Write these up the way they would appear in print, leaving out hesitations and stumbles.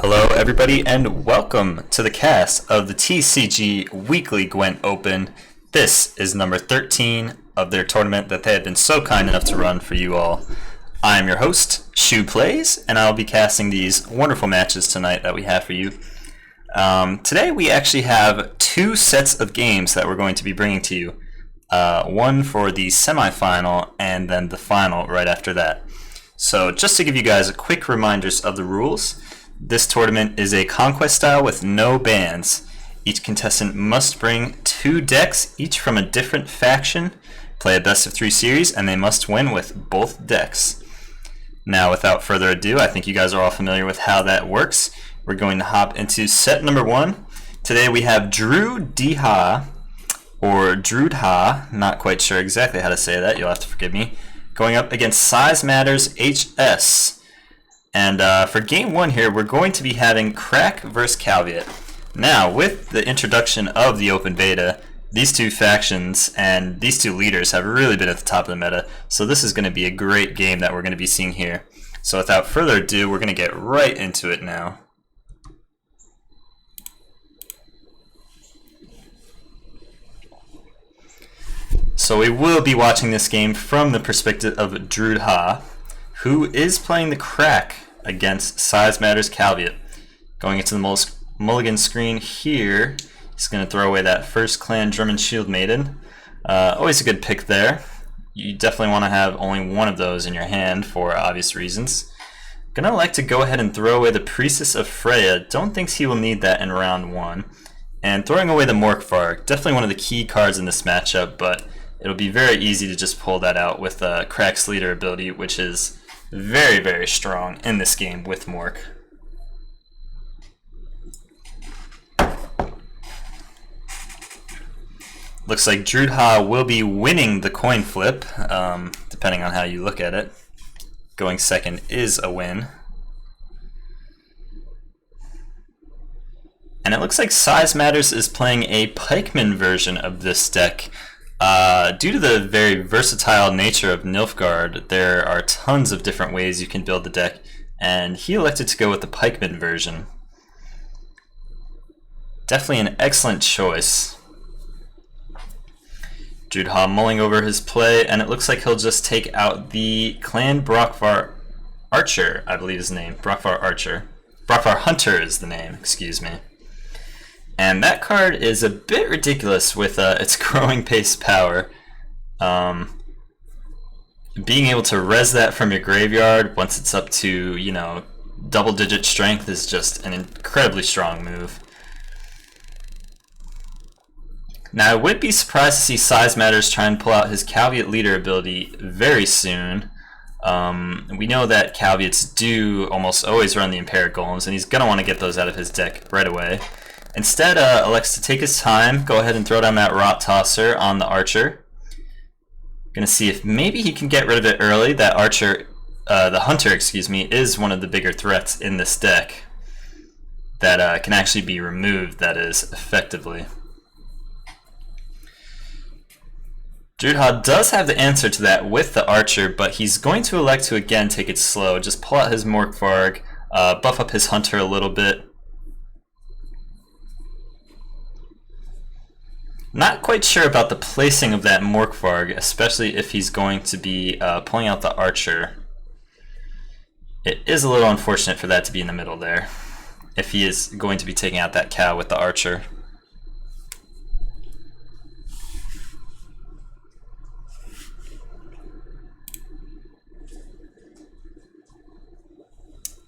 Hello everybody and welcome to the cast of the TCG Weekly Gwent Open. This is number 13 of their tournament that they have been so kind enough to run for you all. I am your host, ShoePlays, and I'll be casting these wonderful matches tonight that we have for you. Today we actually have two sets of games that we're going to be bringing to you. One for the semifinal and then the final right after that. So just to give you guys a quick reminders of the rules, this tournament is a conquest style with no bans. Each contestant must bring 2 decks, each from a different faction, play a best of 3 series, and they must win with both decks. Now without further ado, I think you guys are all familiar with how that works. We're going to hop into set number 1. Today we have Drudha, or Drudha, not quite sure exactly how to say that, you'll have to forgive me, going up against Size Matters HS. And for game 1 here, we're going to be having Crack versus Caveat. Now, with the introduction of the open beta, these two factions and these two leaders have really been at the top of the meta, so this is going to be a great game that we're going to be seeing here. So without further ado, we're going to get right into it now. So we will be watching this game from the perspective of Drudha, who is playing the Crack against Size Matters Caveat. Going into the mulligan screen here, he's going to throw away that first clan Drum and Shield Maiden. Always a good pick there. You definitely want to have only one of those in your hand for obvious reasons. Gonna like to go ahead and throw away the Priestess of Freya. Don't think he will need that in round 1. And throwing away the Morkvarg, definitely one of the key cards in this matchup, but it'll be very easy to just pull that out with Crack's leader ability, which is very, very strong in this game with Mork. Looks like Drudha will be winning the coin flip, depending on how you look at it. Going second is a win. And it looks like Size Matters is playing a pikeman version of this deck. Due to the very versatile nature of Nilfgaard, there are tons of different ways you can build the deck, and he elected to go with the pikeman version. Definitely an excellent choice. Drudha mulling over his play, and it looks like he'll just take out the Clan Brockvar Archer, I believe is the name. Brockvar Archer. Brockvar Hunter is the name, excuse me. And that card is a bit ridiculous with its growing pace power. Being able to res that from your graveyard once it's up to, you know, double-digit strength is just an incredibly strong move. Now, I would be surprised to see Size Matters try and pull out his Caveat leader ability very soon. We know that Caveats do almost always run the Impaired Golems, and he's going to want to get those out of his deck right away. Instead, elects to take his time, go ahead and throw down that Rot Tosser on the Archer. Gonna see if maybe he can get rid of it early. That Archer, the Hunter, excuse me, is one of the bigger threats in this deck that can actually be removed, that is, effectively. Drudha does have the answer to that with the Archer, but he's going to elect to again take it slow. Just pull out his Morkvarg, buff up his Hunter a little bit. Not quite sure about the placing of that Morkvarg, especially if he's going to be pulling out the Archer. It is a little unfortunate for that to be in the middle there, if he is going to be taking out that cow with the Archer.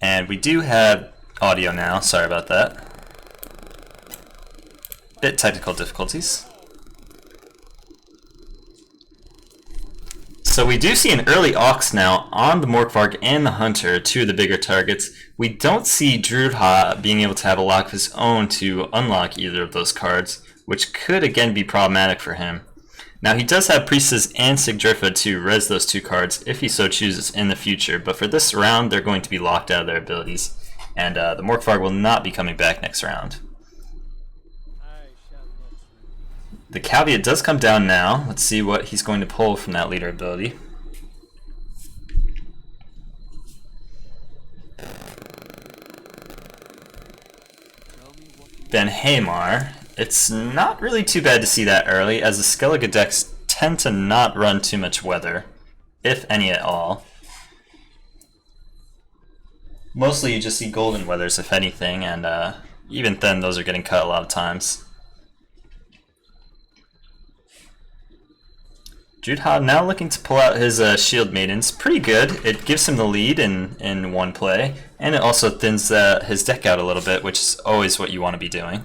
And we do have audio now, sorry about that. Bit technical difficulties. So we do see an early Aux now on the Morkvarg and the Hunter, two of the bigger targets. We don't see Drudha being able to have a lock of his own to unlock either of those cards, which could again be problematic for him. Now he does have Priestess and Sigdrifa to res those 2 cards if he so chooses in the future, but for this round they're going to be locked out of their abilities, and the Morkvarg will not be coming back next round. The Caveat does come down now. Let's see what he's going to pull from that leader ability. Ben Hamar, it's not really too bad to see that early, as the Skellige decks tend to not run too much weather, if any at all. Mostly you just see golden weathers, if anything, and even then those are getting cut a lot of times. Drudha now looking to pull out his Shield Maidens. Pretty good. It gives him the lead in one play, and it also thins his deck out a little bit, which is always what you want to be doing.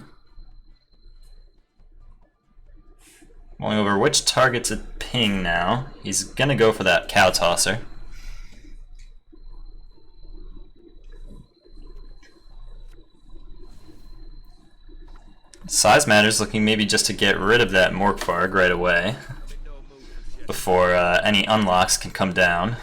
Mulling over which target to ping now. He's going to go for that Cow Tosser. Size matters, looking maybe just to get rid of that Morkvarg right away before any unlocks can come down.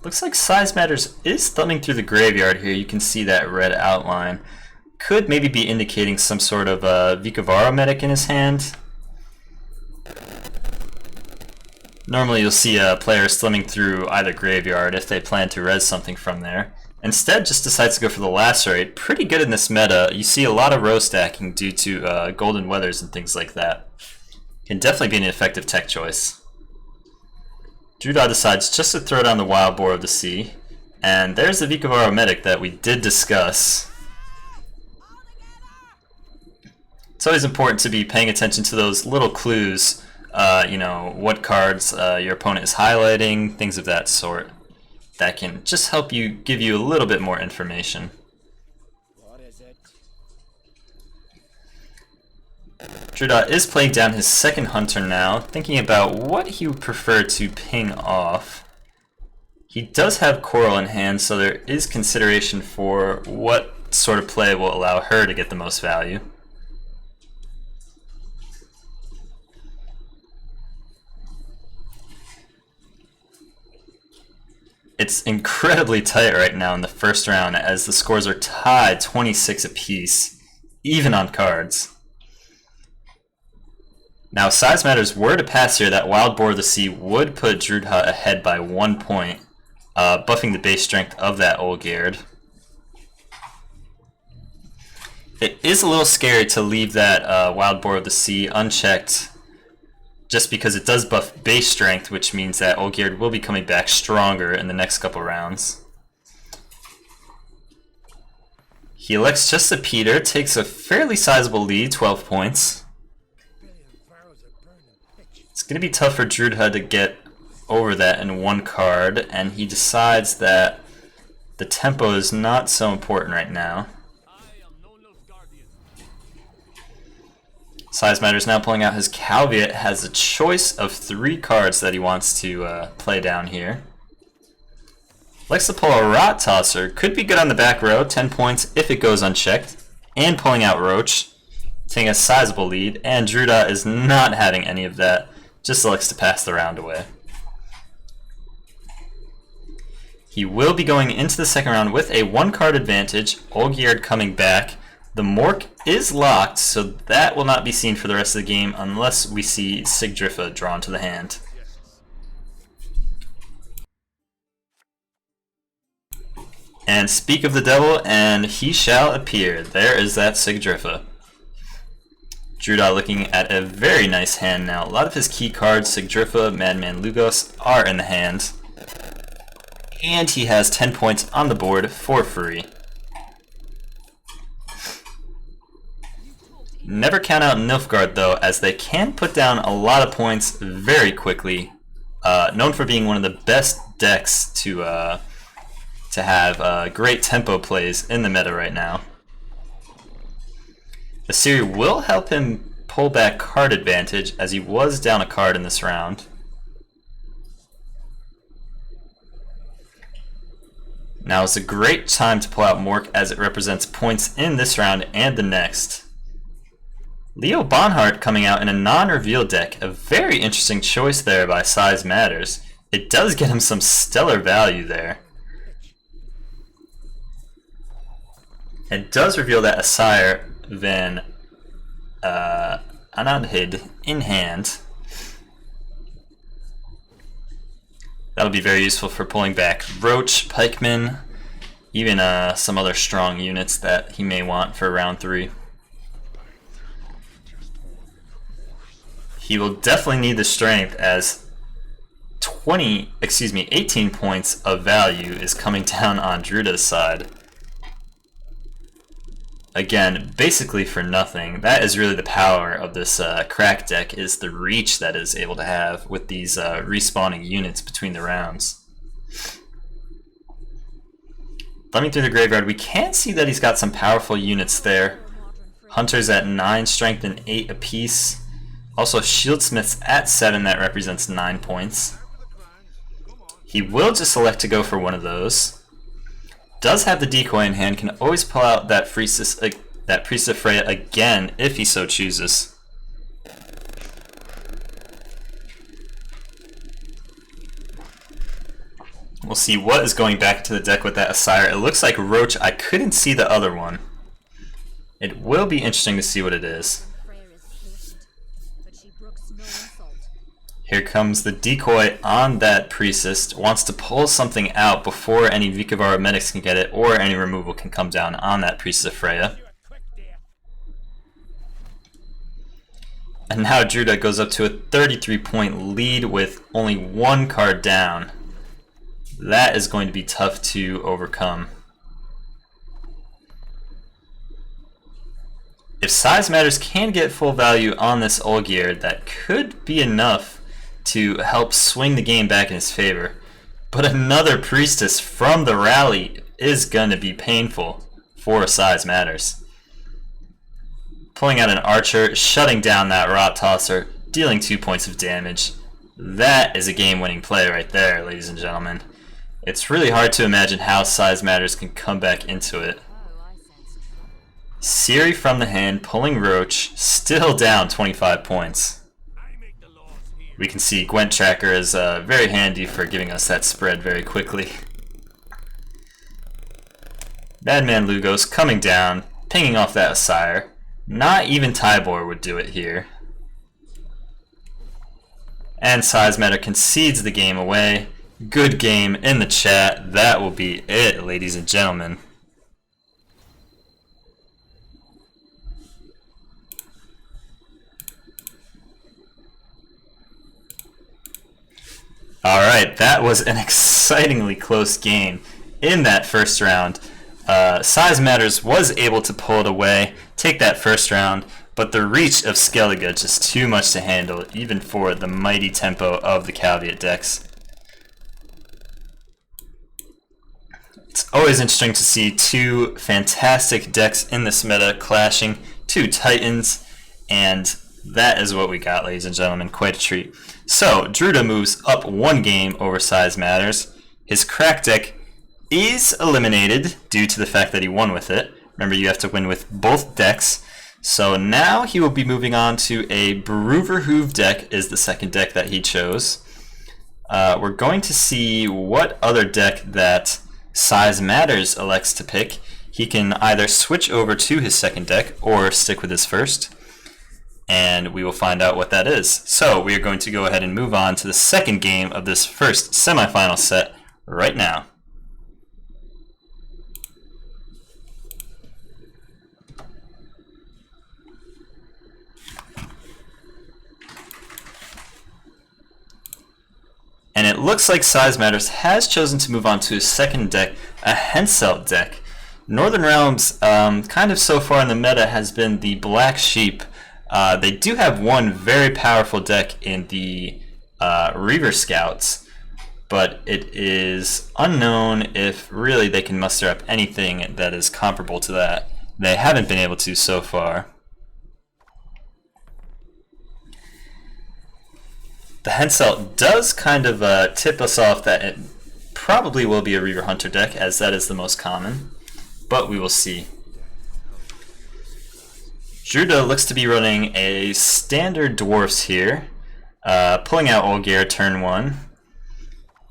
Looks like Size Matters is thumbing through the graveyard here. You can see that red outline. Could maybe be indicating some sort of Vikavaro medic in his hand. Normally you'll see a player slumming through either graveyard if they plan to res something from there. Instead, just decides to go for the Lacerate. Pretty good in this meta. You see a lot of row stacking due to golden weathers and things like that. Can definitely be an effective tech choice. Drudha decides just to throw down the Wild Boar of the Sea. And there's the Vikavaro medic that we did discuss. It's always important to be paying attention to those little clues. You know, what cards your opponent is highlighting, things of that sort. That can just help you, give you a little bit more information. Drudha is playing down his second Hunter now, thinking about what he would prefer to ping off. He does have Coral in hand, so there is consideration for what sort of play will allow her to get the most value. It's incredibly tight right now in the first round as the scores are tied 26 apiece, even on cards. Now, if Size Matters were to pass here, that Wild Boar of the Sea would put Drudha ahead by 1 point, buffing the base strength of that Olgierd. It is a little scary to leave that Wild Boar of the Sea unchecked, just because it does buff base strength, which means that Olgierd will be coming back stronger in the next couple rounds. He elects just a Peter, takes a fairly sizable lead, 12 points. It's going to be tough for Drudha to get over that in one card, and he decides that the tempo is not so important right now. Size Matters now pulling out his Calviet, has a choice of 3 cards that he wants to play down here. Likes to pull a Rot Tosser, could be good on the back row, 10 points if it goes unchecked, and pulling out Roach, taking a sizable lead, and Drudha is not having any of that, just likes to pass the round away. He will be going into the second round with a 1-card advantage, Olgierd coming back. The Mork is locked, so that will not be seen for the rest of the game unless we see Sigdrifa drawn to the hand. And speak of the devil, and he shall appear. There is that Sigdrifa. Drudha looking at a very nice hand now. A lot of his key cards, Sigdrifa, Madman Lugos, are in the hand. And he has 10 points on the board for free. Never count out Nilfgaard though, as they can put down a lot of points very quickly. Known for being one of the best decks to have great tempo plays in the meta right now. Asiri will help him pull back card advantage, as he was down a card in this round. Now is a great time to pull out Mork, as it represents points in this round and the next. Leo Bonhart coming out in a non-reveal deck, a very interesting choice there by Size Matters. It does get him some stellar value there. It does reveal that Asire Van Anandhid in hand. That'll be very useful for pulling back Roach, Pikeman, even some other strong units that he may want for round 3. He will definitely need the strength, as 18 points of value is coming down on Druda's side. Again, basically for nothing. That is really the power of this crack deck, is the reach that is able to have with these respawning units between the rounds. Thumbing through the graveyard, we can see that he's got some powerful units there. Hunters at 9, strength and 8 apiece. Also Shieldsmiths at 7, that represents 9 points. He will just select to go for one of those. Does have the decoy in hand, can always pull out that Priest of Freya again if he so chooses. We'll see what is going back into the deck with that Asire. It looks like Roach. I couldn't see the other one. It will be interesting to see what it is. Here comes the decoy on that Priestess. Wants to pull something out before any Vikavara medics can get it, or any removal can come down on that Priestess of Freya. And now Druda goes up to a 33-point lead with only 1 card down. That is going to be tough to overcome. If size matters can get full value on this Olgierd, that could be enough to help swing the game back in his favor. But another Priestess from the rally is going to be painful for size matters. Pulling out an Archer, shutting down that Rot Tosser, dealing 2 points of damage. That is a game-winning play right there, ladies and gentlemen. It's really hard to imagine how size matters can come back into it. Siri from the hand, pulling Roach, still down 25 points. We can see Gwent Tracker is very handy for giving us that spread very quickly. Madman Lugos coming down, pinging off that Asire. Not even Tybor would do it here. And Size Matter concedes the game away. Good game in the chat. That will be it, ladies and gentlemen. Alright, that was an excitingly close game in that first round. Size Matters was able to pull it away, take that first round, but the reach of Skellige just too much to handle, even for the mighty tempo of the Caveat decks. It's always interesting to see 2 fantastic decks in this meta clashing, 2 Titans, and that is what we got, ladies and gentlemen. Quite a treat. So, Druda moves up 1 game over Size Matters. His crack deck is eliminated due to the fact that he won with it. Remember, you have to win with both decks. So now he will be moving on to a Bruverhoove deck, is the second deck that he chose. We're going to see what other deck that Size Matters elects to pick. He can either switch over to his second deck or stick with his first. And we will find out what that is. So we are going to go ahead and move on to the second game of this first semifinal set right now. And it looks like Size Matters has chosen to move on to his second deck, a Henselt deck. Northern Realms, kind of so far in the meta, has been the black sheep. They do have one very powerful deck in the Reaver Scouts, but it is unknown if really they can muster up anything that is comparable to that. They haven't been able to so far. The Henselt does kind of tip us off that it probably will be a Reaver Hunter deck, as that is the most common, but we will see. Druda looks to be running a standard Dwarfs here, pulling out Olgierd turn 1.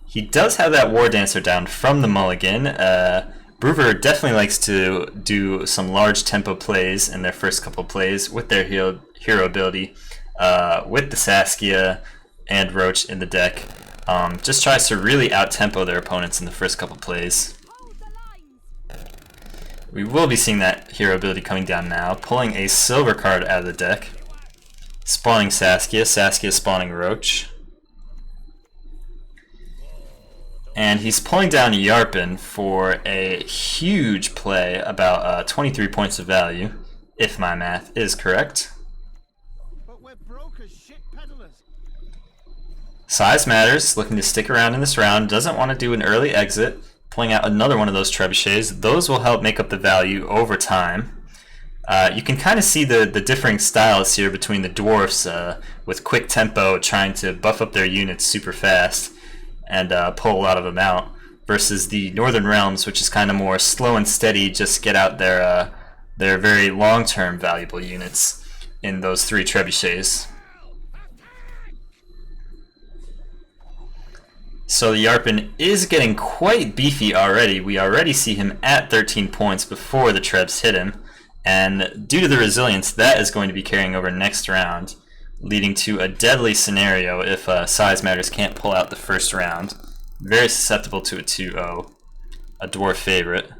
He does have that War Dancer down from the mulligan. Bruver definitely likes to do some large tempo plays in their first couple plays with their hero ability, with the Saskia and Roach in the deck. Just tries to really out-tempo their opponents in the first couple plays. We will be seeing that hero ability coming down now, pulling a silver card out of the deck. Spawning Saskia, Saskia spawning Roach. And he's pulling down Yarpin for a huge play, about 23 points of value, if my math is correct. Size matters, looking to stick around in this round, doesn't want to do an early exit, pulling out another one of those trebuchets. Those will help make up the value over time. You can kind of see the differing styles here between the dwarfs, with quick tempo trying to buff up their units super fast and pull a lot of them out, versus the Northern Realms, which is kind of more slow and steady, just get out their very long-term valuable units in those 3 trebuchets. So the Yarpin is getting quite beefy already. We already see him at 13 points before the trebs hit him. And due to the resilience, that is going to be carrying over next round, leading to a deadly scenario if Size Matters can't pull out the first round. Very susceptible to a 2-0, a dwarf favorite.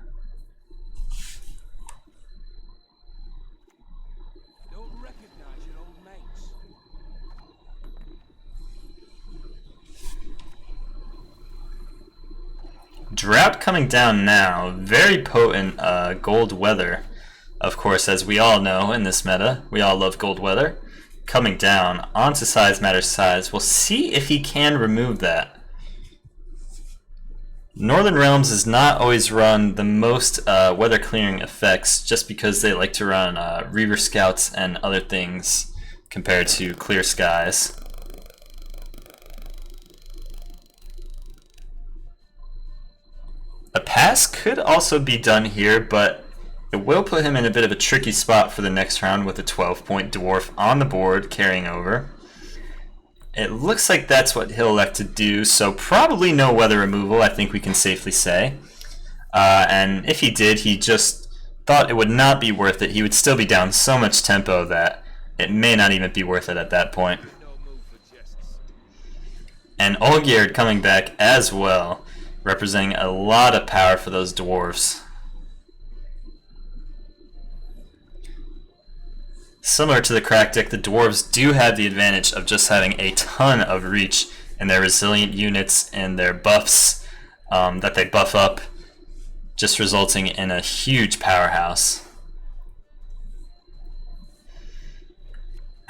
Drought coming down now, very potent gold weather. Of course, as we all know in this meta, we all love gold weather. Coming down onto Size Matters Size. We'll see if he can remove that. Northern Realms does not always run the most weather clearing effects, just because they like to run Reaver Scouts and other things compared to Clear Skies. A pass could also be done here, but it will put him in a bit of a tricky spot for the next round with a 12-point dwarf on the board carrying over. It looks like that's what he'll elect to do, so probably no weather removal, I think we can safely say. And if he did, he just thought it would not be worth it. He would still be down so much tempo that it may not even be worth it at that point. And Olgierd coming back as well, representing a lot of power for those dwarves. Similar to the crack deck, the dwarves do have the advantage of just having a ton of reach in their resilient units and their buffs that they buff up, just resulting in a huge powerhouse.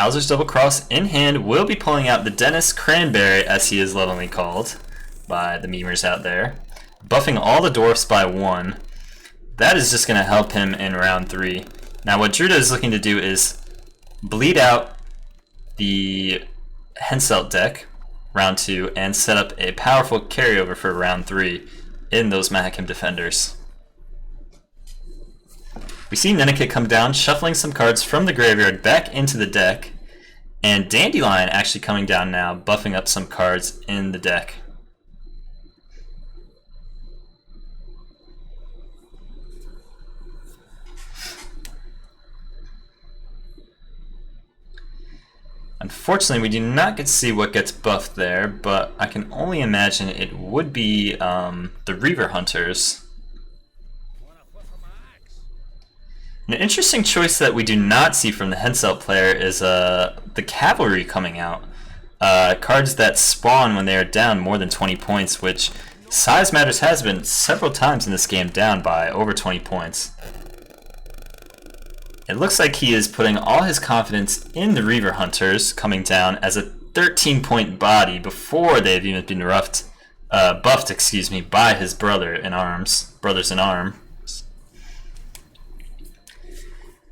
Alzur's Double Cross in hand will be pulling out the Dennis Cranberry, as he is lovingly called by the memers out there, buffing all the dwarfs by 1. That is just going to help him in round 3. Now what Druda is looking to do is bleed out the Henselt deck, round 2, and set up a powerful carryover for round 3 in those Mahakam defenders. We see Nenekit come down, shuffling some cards from the graveyard back into the deck, and Dandelion actually coming down now, buffing up some cards in the deck. Unfortunately, we do not get to see what gets buffed there, but I can only imagine it would be the Reaver Hunters. An interesting choice that we do not see from the Henselt player is the Cavalry coming out. Cards that spawn when they are down more than 20 points, which Size Matters has been several times in this game down by over 20 points. It looks like he is putting all his confidence in the Reaver Hunters coming down as a 13-point body before they've even been buffed, by his brothers in arms.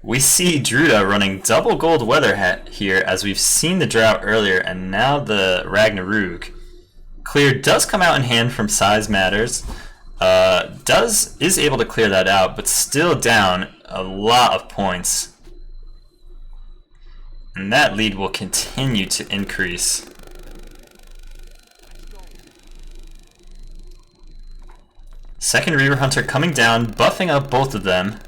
We see Druda running double gold weather hat here, as we've seen the drought earlier, and now the Ragnarok. Clear does come out in hand from Size Matters. Is able to clear that out, but still down a lot of points. And that lead will continue to increase. Second Reaver Hunter coming down, buffing up both of them.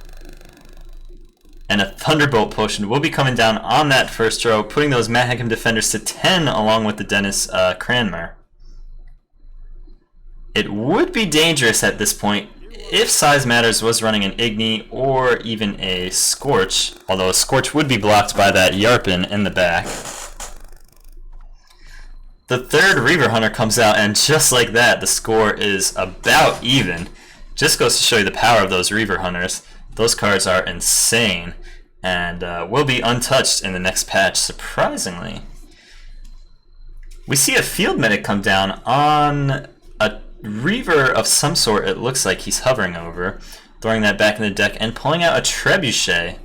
And a Thunderbolt Potion will be coming down on that first row, putting those Mahakam defenders to 10 along with the Dennis Cranmer. It would be dangerous at this point if Size Matters was running an Igni or even a Scorch, although a Scorch would be blocked by that Yarpin in the back. The third Reaver Hunter comes out, and just like that, the score is about even. Just goes to show you the power of those Reaver Hunters. Those cards are insane, and will be untouched in the next patch, surprisingly. We see a Field Medic come down on a Reaver of some sort. It looks like he's hovering over, throwing that back in the deck and pulling out a Trebuchet.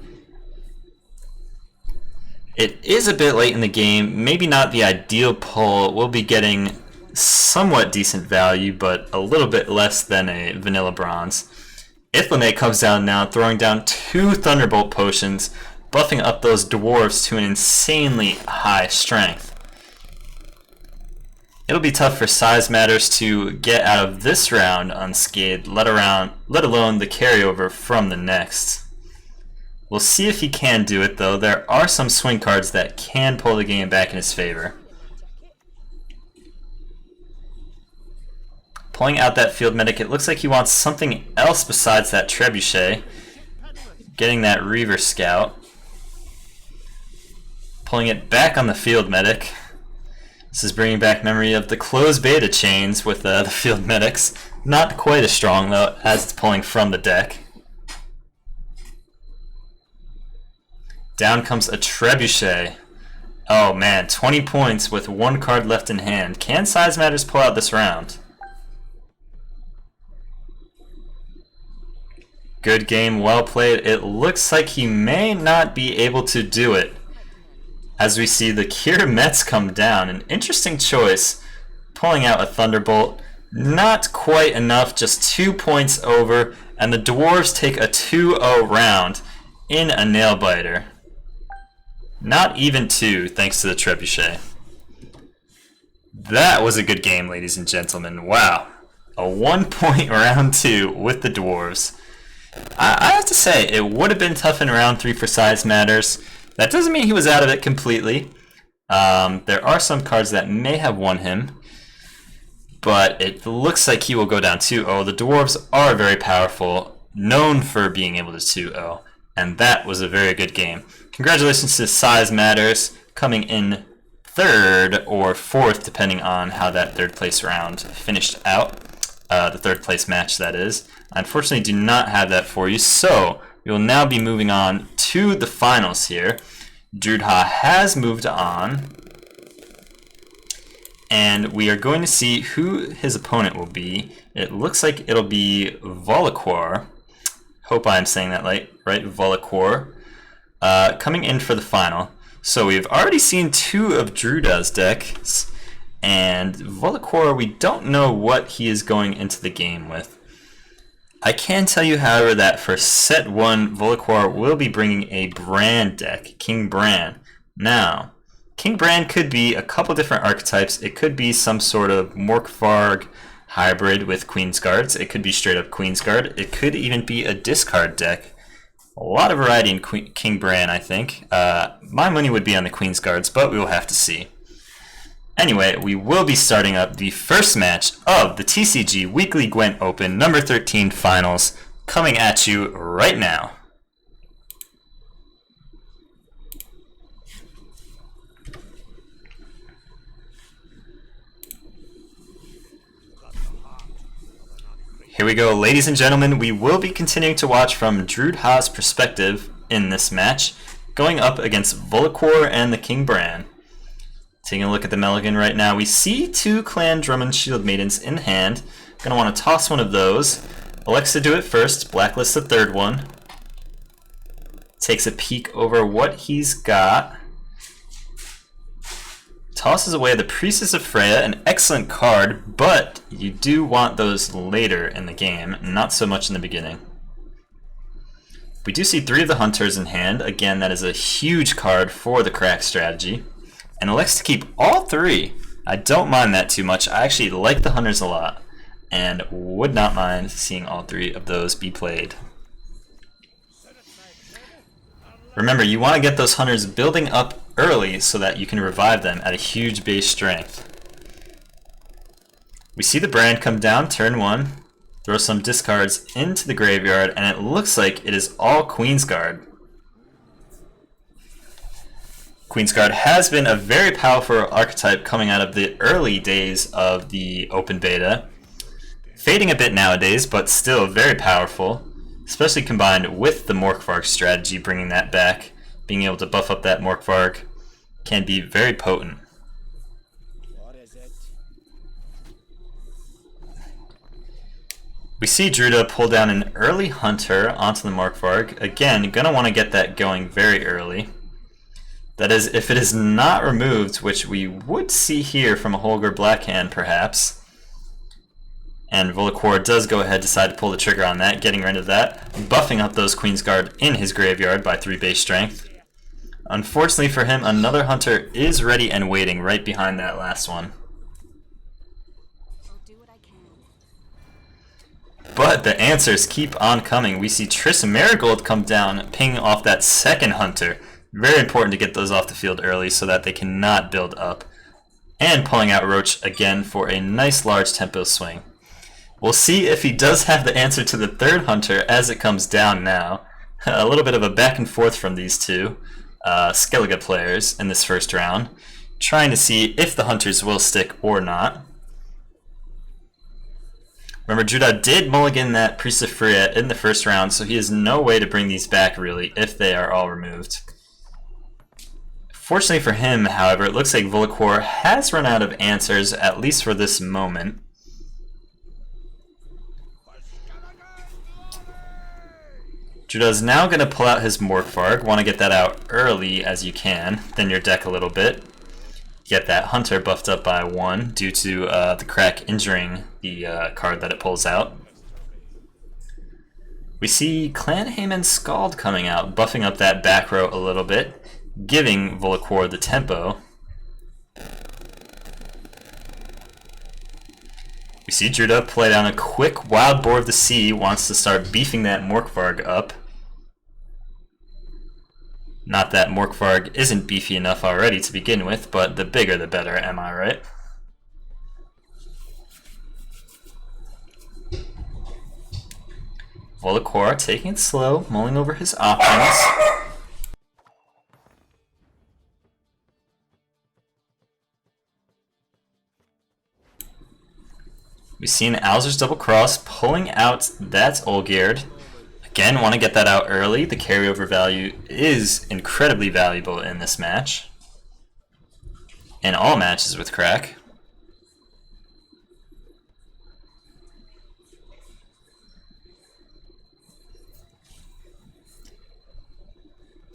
It is a bit late in the game, maybe not the ideal pull. We'll be getting somewhat decent value, but a little bit less than a vanilla bronze. Ithlame comes down now, throwing down 2 Thunderbolt potions, buffing up those dwarves to an insanely high strength. It'll be tough for Size Matters to get out of this round unscathed, let alone the carryover from the next. We'll see if he can do it, though. There are some swing cards that can pull the game back in his favor. Pulling out that Field Medic, it looks like he wants something else besides that Trebuchet. Getting that Reaver Scout. Pulling it back on the Field Medic. This is bringing back memory of the closed beta chains with the Field Medics. Not quite as strong, though, as it's pulling from the deck. Down comes a Trebuchet. Oh man, 20 points with 1 card left in hand. Can Size Matters pull out this round? Good game, well played. It looks like he may not be able to do it. As we see the Kir Mets come down. An interesting choice. Pulling out a Thunderbolt. Not quite enough, just 2 points over. And the Dwarves take a 2-0 round in a Nailbiter. Not even 2, thanks to the Trebuchet. That was a good game, ladies and gentlemen. Wow. A 1-point round 2 with the Dwarves. I have to say, it would have been tough in round 3 for Size Matters. That doesn't mean he was out of it completely. There are some cards that may have won him, but it looks like he will go down 2-0. The Dwarves are very powerful, known for being able to 2-0, and that was a very good game. Congratulations to Size Matters, coming in 3rd or 4th, depending on how that 3rd place round finished out. The 3rd place match, that is. I unfortunately do not have that for you, so we will now be moving on to the finals here. Drudha has moved on, and we are going to see who his opponent will be. It looks like it'll be Volaquar. Hope I'm saying that right, Volaquar. Coming in for the final. So we've already seen 2 of Drudha's decks, and Volaquar, we don't know what he is going into the game with. I can tell you, however, that for set 1, Volaquar will be bringing a Bran deck, King Bran. Now, King Bran could be a couple different archetypes. It could be some sort of Morkvarg hybrid with Queensguards. It could be straight up Queensguard. It could even be a discard deck. A lot of variety in King Bran, I think. My money would be on the Queensguards, but we will have to see. Anyway, we will be starting up the first match of the TCG Weekly Gwent Open number 13 finals, coming at you right now. Here we go, ladies and gentlemen. We will be continuing to watch from Drudha's perspective in this match, going up against Volaquar and the King Bran. Taking a look at the Mulligan right now, we see 2 Clan Drummond Shield Maidens in hand. Gonna want to toss one of those. Elects to do it first, blacklist the 3rd one. Takes a peek over what he's got. Tosses away the Priestess of Freya, an excellent card, but you do want those later in the game, not so much in the beginning. We do see 3 of the Hunters in hand. Again, that is a huge card for the crack strategy. And elects to keep all 3. I don't mind that too much. I actually like the Hunters a lot, and would not mind seeing all 3 of those be played. Remember, you want to get those Hunters building up early so that you can revive them at a huge base strength. We see the brand come down turn 1, throw some discards into the graveyard, and it looks like it is all Queensguard. Queensguard has been a very powerful archetype coming out of the early days of the open beta. Fading a bit nowadays, but still very powerful, especially combined with the Morkvarg strategy, bringing that back. Being able to buff up that Morkvarg can be very potent. We see Druda pull down an early Hunter onto the Morkvarg. Again, gonna want to get that going very early. That is, if it is not removed, which we would see here from a Holger Blackhand, perhaps. And Volacor does go ahead, decide to pull the trigger on that, getting rid of that, buffing up those Queensguard in his graveyard by 3 base strength. Unfortunately for him, another Hunter is ready and waiting right behind that last one. But the answers keep on coming. We see Triss Marigold come down, pinging off that second Hunter. Very important to get those off the field early so that they cannot build up. And pulling out Roach again for a nice large tempo swing. We'll see if he does have the answer to the third Hunter as it comes down now. A little bit of a back and forth from these two Skellige players in this first round, trying to see if the Hunters will stick or not. Remember, Druda did mulligan that Priest of Freya in the first round, so he has no way to bring these back really if they are all removed. Fortunately for him, however, it looks like Volacor has run out of answers, at least for this moment. Druda's now going to pull out his Morkvarg. Want to get that out early as you can. Thin your deck a little bit. Get that Hunter buffed up by 1 due to the crack injuring the card that it pulls out. We see Clan Heyman Scald coming out, buffing up that back row a little bit, giving Volacor the tempo. We see Druda play down a quick Wild Boar of the Sea, wants to start beefing that Morkvarg up. Not that Morkvarg isn't beefy enough already to begin with, but the bigger the better, am I right? Volacor taking it slow, mulling over his options. We've seen Alzur's Double Cross pulling out that Olgierd. Again, want to get that out early. The carryover value is incredibly valuable in this match. In all matches with Crack.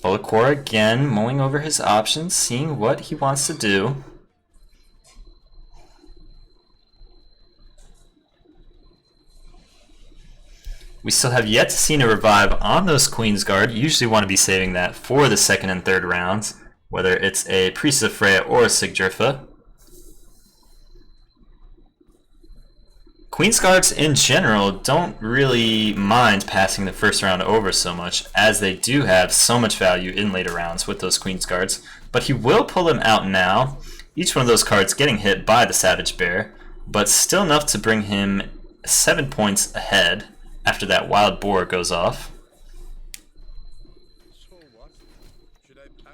Volacor again mulling over his options, seeing what he wants to do. We still have yet to see a revive on those Queensguard. You usually want to be saving that for the second and third rounds, whether it's a Priest of Freya or a Sigdrifa. Queensguards in general don't really mind passing the first round over so much, as they do have so much value in later rounds with those Queensguards, but he will pull them out now. Each one of those cards getting hit by the Savage Bear, but still enough to bring him 7 points ahead after that Wild Boar goes off.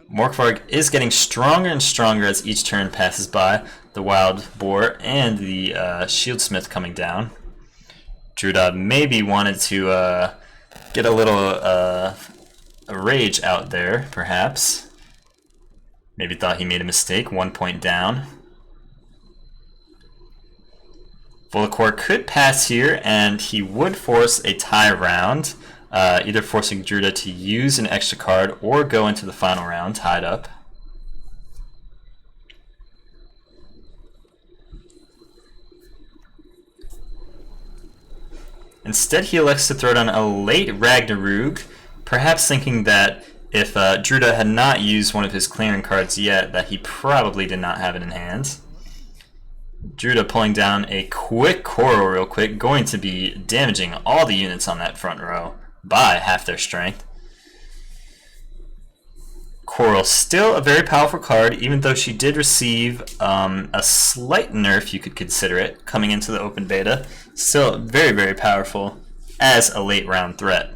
Morkvarg is getting stronger and stronger as each turn passes by. The Wild Boar and the Shieldsmith coming down. Druda maybe wanted to get a little a rage out there, perhaps. Maybe thought he made a mistake, 1 point down. Volacor could pass here, and he would force a tie round, either forcing Druda to use an extra card or go into the final round tied up. Instead, he elects to throw down a late Ragnarug, perhaps thinking that if Druda had not used one of his clearing cards yet, that he probably did not have it in hand. Druda pulling down a quick Koro real quick, going to be damaging all the units on that front row by half their strength. Coral, still a very powerful card, even though she did receive a slight nerf, you could consider it, coming into the open beta. Still very, very powerful as a late round threat.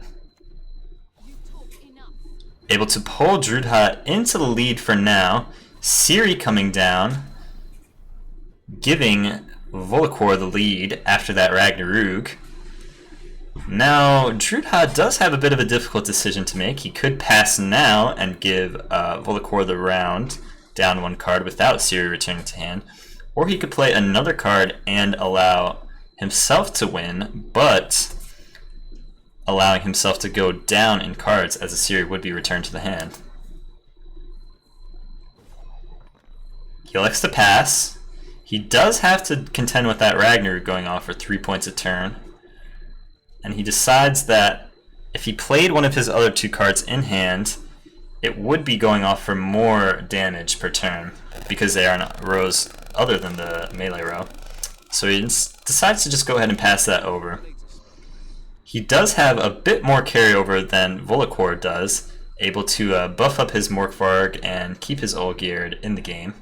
Able to pull Drudha into the lead for now. Siri coming down, giving Volacor the lead after that Ragnarok. Now, Drudha does have a bit of a difficult decision to make. He could pass now and give Volacor the round, down one card without Siri returning to hand. Or he could play another card and allow himself to win, but allowing himself to go down in cards as a Siri would be returned to the hand. He elects to pass. He does have to contend with that Ragnarok going off for 3 points a turn. And he decides that if he played one of his other 2 cards in hand, it would be going off for more damage per turn because they are in rows other than the melee row. So he decides to just go ahead and pass that over. He does have a bit more carryover than Volacor does, able to buff up his Morkvarg and keep his Olgierd in the game.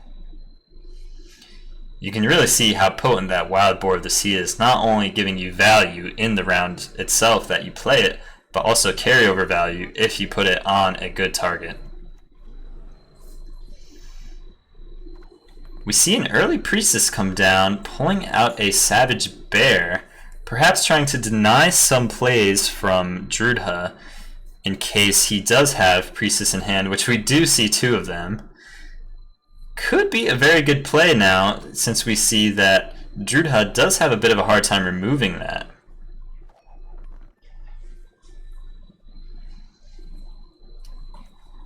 You can really see how potent that Wild Boar of the Sea is, not only giving you value in the round itself that you play it, but also carryover value if you put it on a good target. We see an early Priestess come down, pulling out a Savage Bear, perhaps trying to deny some plays from Drudha in case he does have Priestess in hand, which we do see 2 of them. Could be a very good play now, since we see that Drudha does have a bit of a hard time removing that.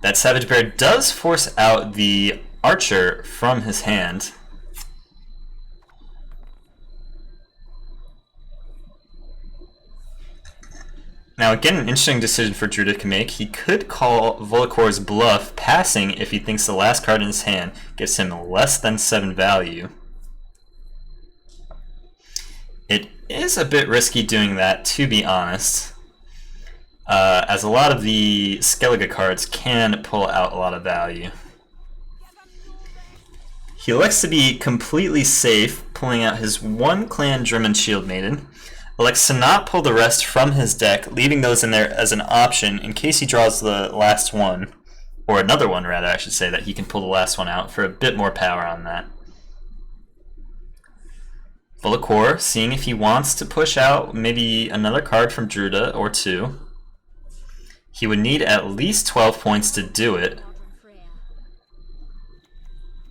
That Savage Bear does force out the Archer from his hand. Now again, an interesting decision for Drudha to make. He could call Volacor's bluff, passing if he thinks the last card in his hand gives him less than 7 value. It is a bit risky doing that, to be honest, as a lot of the Skellige cards can pull out a lot of value. He elects to be completely safe, pulling out his 1 clan Drummond Shield Maiden. Elects to not pull the rest from his deck, leaving those in there as an option in case he draws the last one, or another one rather, I should say, that he can pull the last one out for a bit more power on that. Volacor, seeing if he wants to push out maybe another card from Drudha or 2. He would need at least 12 points to do it.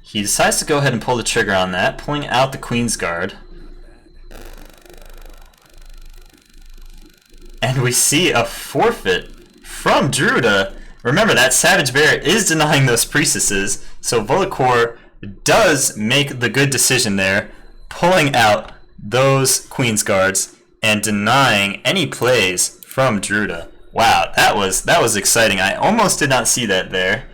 He decides to go ahead and pull the trigger on that, pulling out the Queen's Guard. And we see a forfeit from Drudha. Remember, that Savage Bear is denying those Priestesses, so Volacor does make the good decision there, pulling out those Queen's Guards and denying any plays from Drudha. Wow, that was exciting. I almost did not see that there.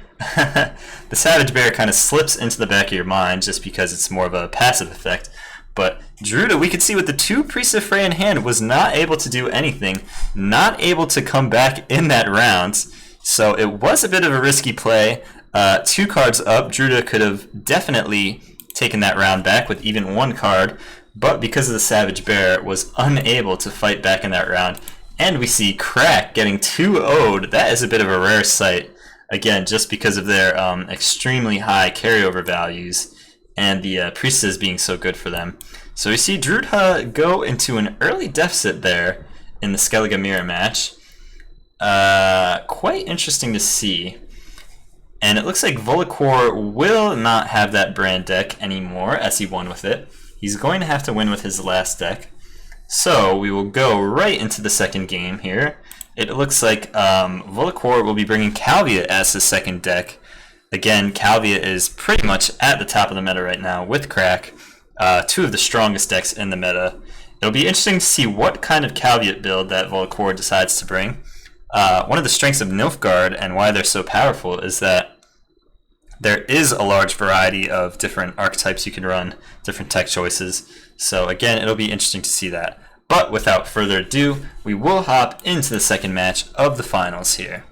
The Savage Bear kind of slips into the back of your mind just because it's more of a passive effect. But Drudha, we could see with the 2 Priests of Freya in hand, was not able to do anything, not able to come back in that round. So it was a bit of a risky play. 2 cards up, Drudha could have definitely taken that round back with even 1 card, but because of the Savage Bear, was unable to fight back in that round. And we see Crack getting 2-0'd. That is a bit of a rare sight. Again, just because of their extremely high carryover values and the Priestess being so good for them. So we see Drudha go into an early deficit there in the Skellige Mirror match. Quite interesting to see. And it looks like Volacor will not have that brand deck anymore as he won with it. He's going to have to win with his last deck. So we will go right into the second game here. It looks like Volacor will be bringing Calvia as his second deck. Again, Calvia is pretty much at the top of the meta right now with Crack. 2 of the strongest decks in the meta. It'll be interesting to see what kind of Calvia build that Volacor decides to bring. One of the strengths of Nilfgaard and why they're so powerful is that there is a large variety of different archetypes you can run, different tech choices. So again, it'll be interesting to see that. But without further ado, we will hop into the second match of the finals here.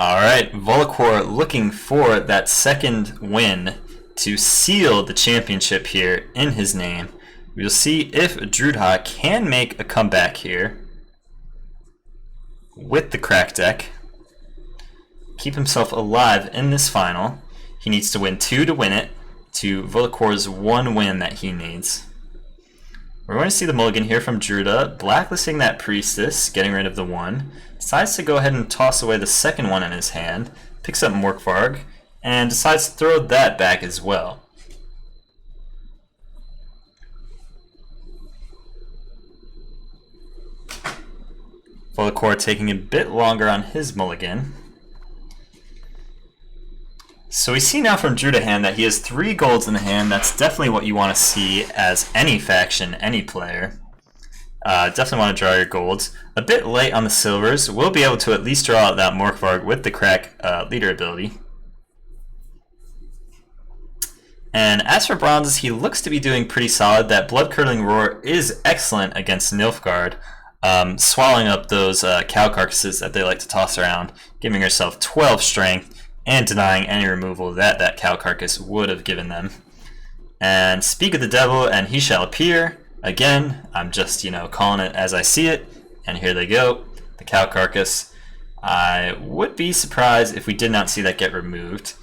Alright, Volacor looking for that second win to seal the championship here in his name. We'll see if Drudha can make a comeback here with the crack deck. Keep himself alive in this final. He needs to win 2 to win it, to Volacor's 1 win that he needs. We're going to see the mulligan here from Drudha, blacklisting that priestess, getting rid of the 1. Decides to go ahead and toss away the second one in his hand, picks up Morkvarg, and decides to throw that back as well. Volacor taking a bit longer on his mulligan. So we see now from Drudha hand that he has 3 golds in the hand. That's definitely what you want to see as any faction, any player. Definitely want to draw your golds. A bit late on the silvers. We'll be able to at least draw out that Morkvarg with the crack leader ability. And as for bronzes, he looks to be doing pretty solid. That blood-curdling roar is excellent against Nilfgaard, swallowing up those cow carcasses that they like to toss around, giving herself 12 strength and denying any removal that that cow carcass would have given them. And speak of the devil, and he shall appear. Again, I'm just, calling it as I see it. And here they go, the cow carcass. I would be surprised if we did not see that get removed.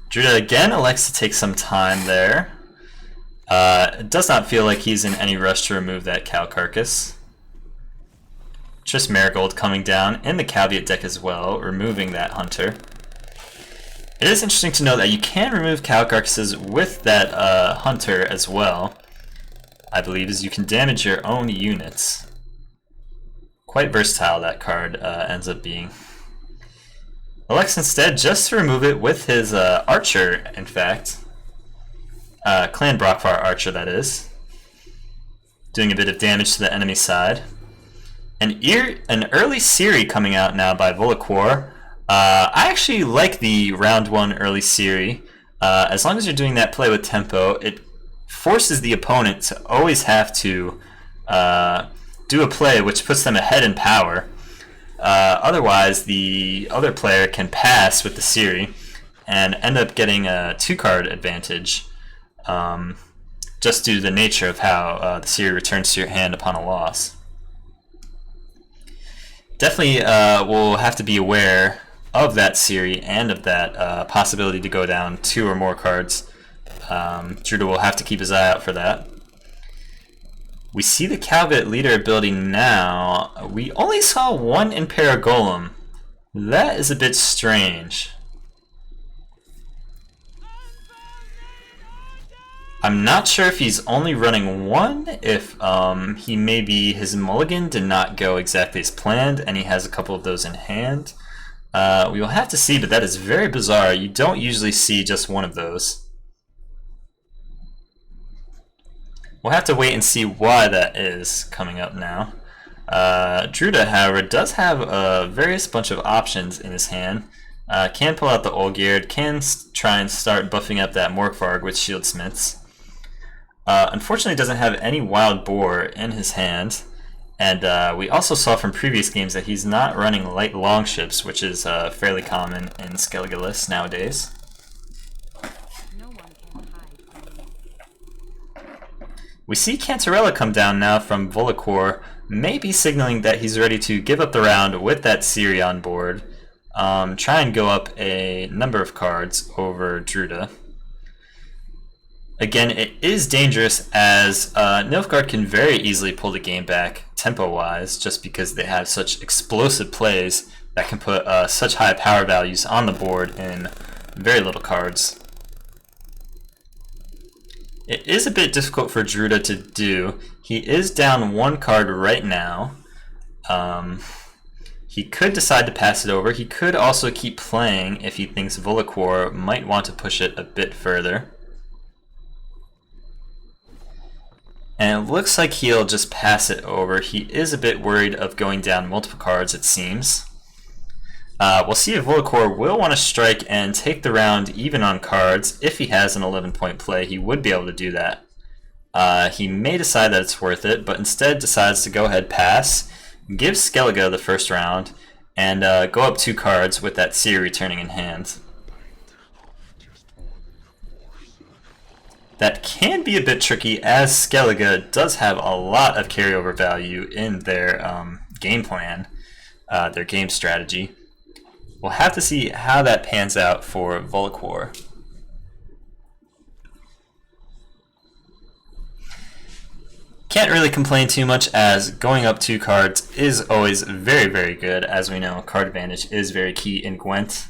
Drudha again elects to take some time there. It does not feel like he's in any rush to remove that cow carcass. Just Marigold coming down in the caveat deck as well, removing that hunter. It is interesting to know that you can remove cow carcasses with that hunter as well. I believe as you can damage your own units. Quite versatile that card ends up being. Elects instead just to remove it with his archer, in fact. Clan Brockfar archer, that is. Doing a bit of damage to the enemy side. An early Siri coming out now by Volacor. I actually like the round 1 early Siri. As long as you're doing that play with tempo, it forces the opponent to always have to do a play which puts them ahead in power. Otherwise, the other player can pass with the Siri and end up getting a 2-card advantage, just due to the nature of how the Siri returns to your hand upon a loss. Definitely we'll have to be aware of that Siri and of that possibility to go down 2 or more cards. Drudha will have to keep his eye out for that. We see the caveat leader ability now. We only saw 1 Impera Golem. That is a bit strange. I'm not sure if he's only running 1, if he maybe his mulligan did not go exactly as planned and he has a couple of those in hand. We will have to see, but that is very bizarre. You don't usually see just 1 of those. We'll have to wait and see why that is coming up now. Drudha, however, does have a various bunch of options in his hand. Can pull out the Olgierd, can try and start buffing up that Morkvarg with Shieldsmiths. Unfortunately, doesn't have any wild boar in his hand. And we also saw from previous games that he's not running light longships, which is fairly common in Skelligelis nowadays. We see Cantarella come down now from Volacor, maybe signaling that he's ready to give up the round with that Siri on board. Try and go up a number of cards over Drudha. Again, it is dangerous as Nilfgaard can very easily pull the game back tempo-wise, just because they have such explosive plays that can put such high power values on the board in very little cards. It is a bit difficult for Drudha to do. He is down 1 card right now. He could decide to pass it over. He could also keep playing if he thinks Volacor might want to push it a bit further. And it looks like he'll just pass it over. He is a bit worried of going down multiple cards, it seems. We'll see if Volacor will want to strike and take the round even on cards. If he has an 11-point play, he would be able to do that. He may decide that it's worth it, but instead decides to go ahead, pass, give Skellige the first round, and go up 2 cards with that Seer returning in hand. That can be a bit tricky, as Skellige does have a lot of carryover value in their game plan, their game strategy. We'll have to see how that pans out for Volquar. Can't really complain too much, as going up 2 cards is always very, very good. As we know, card advantage is very key in Gwent.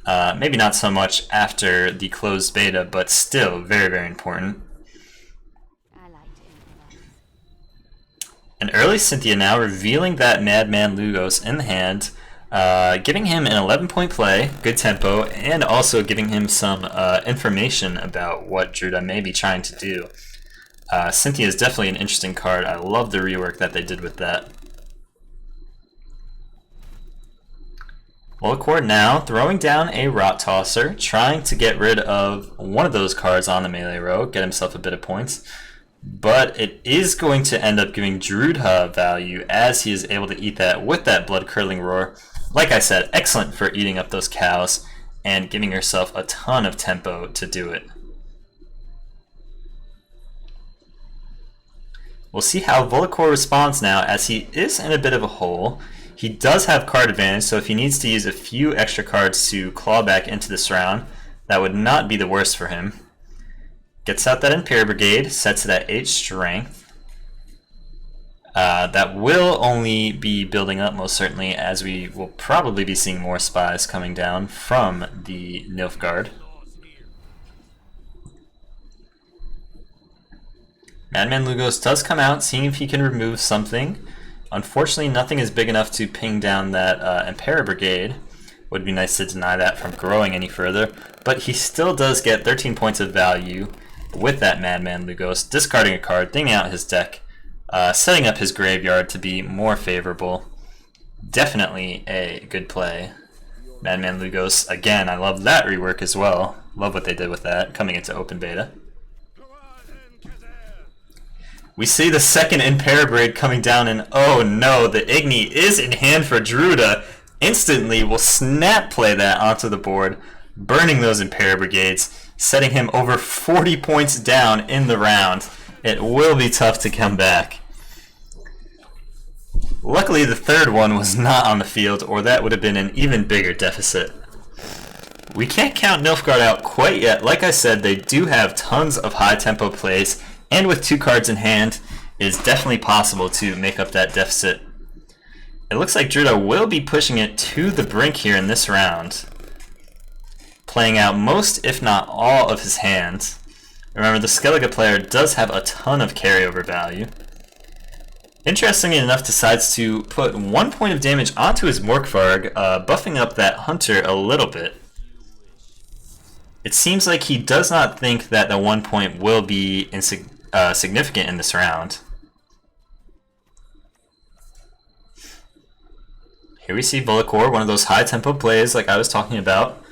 Maybe not so much after the closed beta, but still very, very important. An early Cynthia now, revealing that Madman Lugos in the hand, giving him an 11-point play, good tempo, and also giving him some information about what Druda may be trying to do. Cynthia is definitely an interesting card. I love the rework that they did with that. Volquar now throwing down a Rot Tosser, trying to get rid of one of those cards on the melee row, get himself a bit of points. But it is going to end up giving Druda value, as he is able to eat that with that Blood Curdling Roar. Like I said, excellent for eating up those cows and giving yourself a ton of tempo to do it. We'll see how Volquar responds now, as he is in a bit of a hole. He does have card advantage, so if he needs to use a few extra cards to claw back into this round, that would not be the worst for him. Gets out that Imperial Brigade, sets it at 8 strength. That will only be building up most certainly, as we will probably be seeing more spies coming down from the Nilfgaard. Madman Lugos does come out, seeing if he can remove something. Unfortunately, nothing is big enough to ping down that Impera Brigade. Would be nice to deny that from growing any further, but he still does get 13 points of value with that Madman Lugos, discarding a card, thinning out his deck, setting up his graveyard to be more favorable. Definitely a good play. Madman Lugos, again, I love that rework as well. Love what they did with that, coming into open beta. We see the second Impera Brigade coming down, and oh no, the Igni is in hand for Druda. Instantly will snap play that onto the board, burning those Impera Brigades, setting him over 40 points down in the round. It will be tough to come back. Luckily, the third one was not on the field, or that would have been an even bigger deficit. We can't count Nilfgaard out quite yet. Like I said, they do have tons of high tempo plays, and with 2 cards in hand, it is definitely possible to make up that deficit. It looks like Druda will be pushing it to the brink here in this round, playing out most, if not all, of his hand. Remember, the Skellige player does have a ton of carryover value. Interestingly enough, decides to put 1 point of damage onto his Morkvarg, buffing up that Hunter a little bit. It seems like he does not think that the 1 point will be significant in this round. Here we see Volquar, one of those high tempo plays like I was talking about.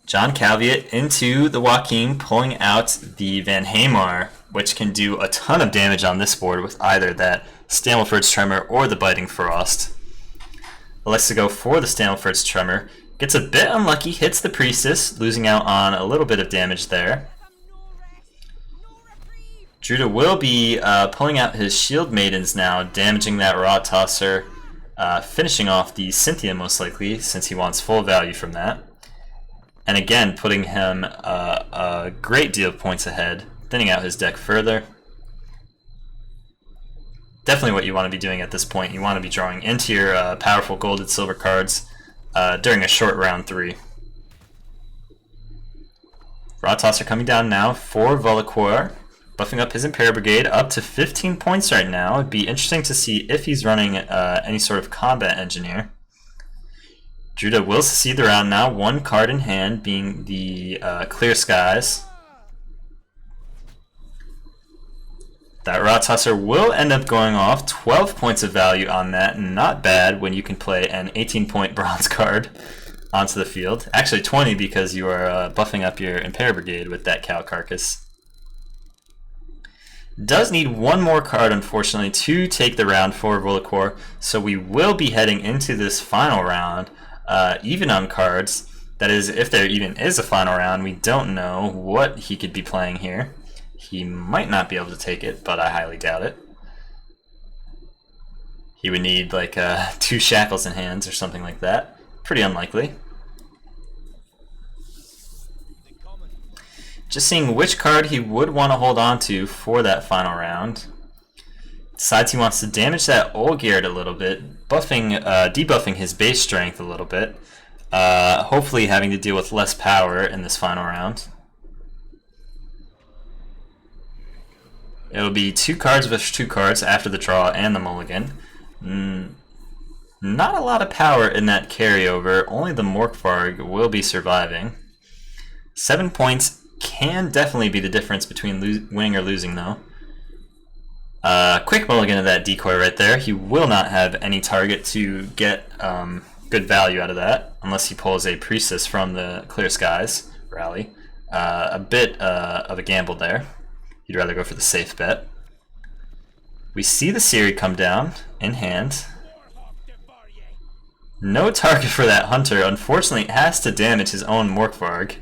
John Calviet into the Joachim, pulling out the Van Hamar, which can do a ton of damage on this board with either that Stamelford's Tremor or the Biting Frost. Elects to go for the Stamelford's Tremor. Gets a bit unlucky, hits the Priestess, losing out on a little bit of damage there. Druda will be pulling out his Shield Maidens now, damaging that Rot Tosser, finishing off the Cynthia most likely, since he wants full value from that. And again, putting him a great deal of points ahead, thinning out his deck further. Definitely what you want to be doing at this point. You want to be drawing into your powerful gold and silver cards during a short round 3. Rot Tosser coming down now for Volquar, buffing up his Impera Brigade up to 15 points right now. It'd be interesting to see if he's running any sort of combat engineer. Druda will succeed the round now, 1 card in hand, being the Clear Skies. That Rot Tosser will end up going off, 12 points of value on that, not bad when you can play an 18-point bronze card onto the field. Actually 20 because you are buffing up your Impera Brigade with that Cow Carcass. Does need one more card, unfortunately, to take the round for Volacor, so we will be heading into this final round even on cards. That is, if there even is a final round. We don't know what he could be playing here. He might not be able to take it, but I highly doubt it. He would need like 2 shackles in hands or something like that. Pretty unlikely. Just seeing which card he would want to hold on to for that final round. Decides he wants to damage that Olgierd a little bit, debuffing his base strength a little bit. Hopefully having to deal with less power in this final round. It'll be 2 cards versus 2 cards after the draw and the mulligan. Not a lot of power in that carryover. Only the Morkvarg will be surviving. 7 points can definitely be the difference between winning or losing, though. Quick mulligan of that decoy right there. He will not have any target to get good value out of that, unless he pulls a Priestess from the Clear Skies rally. A bit of a gamble there. He'd rather go for the safe bet. We see the Ciri come down in hand. No target for that Hunter. Unfortunately, it has to damage his own Morkvarg.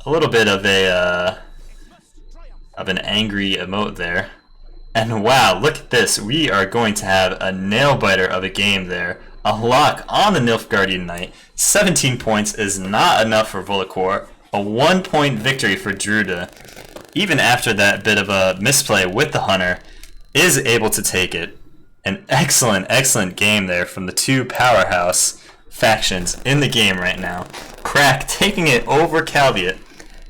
A little bit of an angry emote there. And wow, look at this. We are going to have a nail-biter of a game there. A lock on the Nilfgaardian Knight. 17 points is not enough for Volacor. A 1-point victory for Druida. Even after that bit of a misplay with the Hunter, is able to take it. An excellent, excellent game there from the 2 powerhouse factions in the game right now. Crack taking it over Calviet